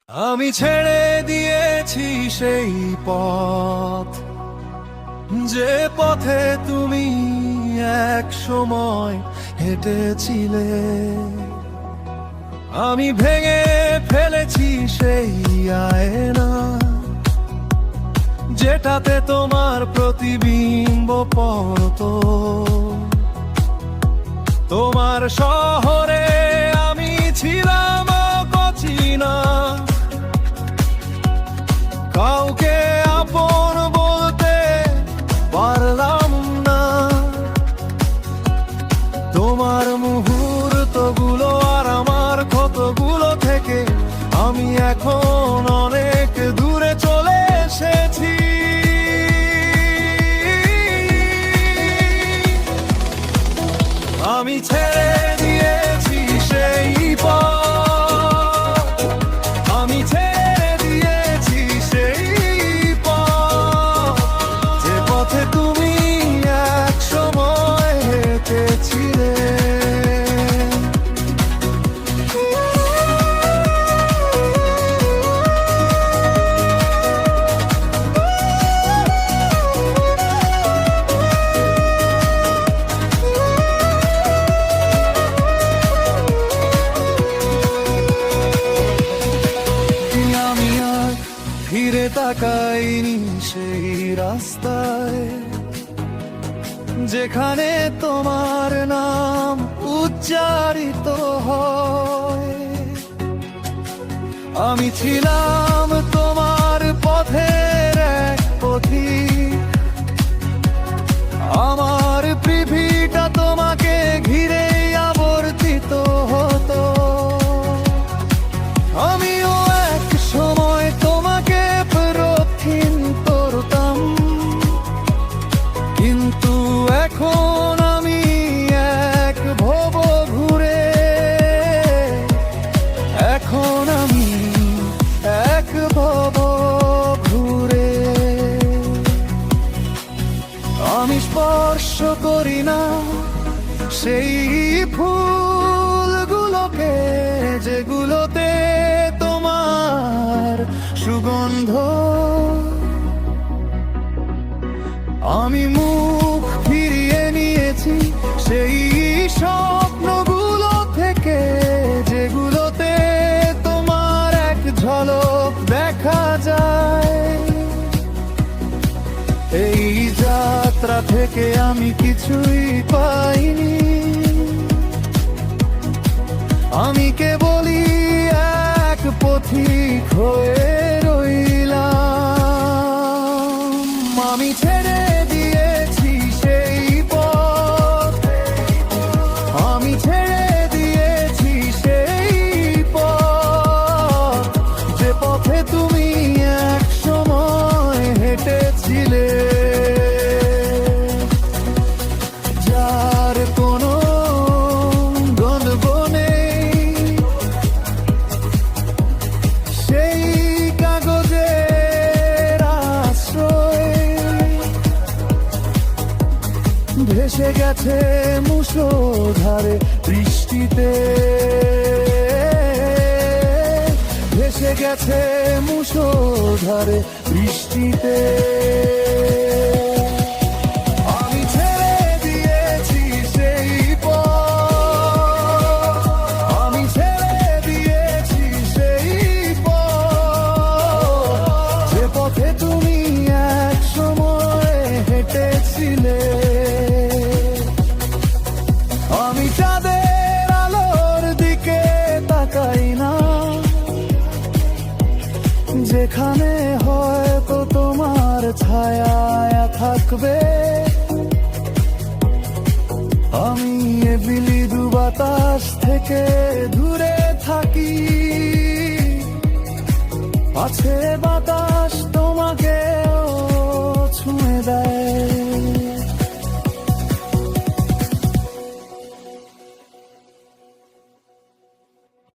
আমি ছেড়ে দিয়েছি সেই পথ, যে পথে তুমি এক সময় হেঁটেছিলে। আমি ভেঙে ফেলেছি সেই আয়না, যেটাতে তোমার প্রতিবিম্ব পড়তো। তোমার শহরে আমি ছিলাম অচেনা, কাউকে আপন বলতে পারলাম না। তোমার মুহূর্তগুলো আর আমার ক্ষতগুলো থেকে আমি এখন অনেক দূরে চলে এসেছি। আমি ছেড়ে দিয়েছি সেই পথ, আমি ছেড়ে দিয়েছি সেই পথ, যে পথে তুমি এক সময় হেঁটেছিলে। ফিরে তাকাইনি সেই রাস্তায়, যেখানে তোমার নাম উচ্চারিত হয়। আমি ছিলাম তোমার পথের এক পথিক, আমার পৃথিবীটা তোমাকে ঘিরে আবর্তিত হতো। আমিও এক সময় তোমাকে প্রথম করতাম, কিন্তু এখন আমি এক ভব ঘুরে, এখন আমি এক ভব ঘুরে। আমি স্পর্শ করি না সেই ফুলগুলোকে, যেগুলোতে তোমার সুগন্ধ। আমি মুখ ফিরিয়ে নিয়েছি সেই স্বপ্নগুলো থেকে, যেগুলোতে তোমার এক ঝলক দেখা যায়। এই যাত্রা থেকে আমি কিছুই পাইনি, আমি কেবলই এক পথিক হয়ে রইলাম। আমি ছেড়ে দিয়েছি সেই পথ, আমি ছেড়ে দিয়েছি সেই পথ, যে পথে তুমি এক সময় হেঁটেছিলে। যার কোনো গন্ধ নেই, সেই কাগজের আশ্রয় ভেসে গেছে মুষলধারে বৃষ্টিতে, ভেসে গেছে মুষলধারে বৃষ্টিতে। আমি ছেড়ে দিয়েছি সেই পথ, আমি ছেড়ে দিয়েছি সেই পথ, যে পথে তুমি এক সময় হেঁটেছিলে। আমি চাঁদের আলোর দিকে তাকাই না, যেখানে হয়তো তোমার ছায়া থাকবে। আমি এ বিলিদু বাতাস থেকে দূরে থাকি, আছে বাতাস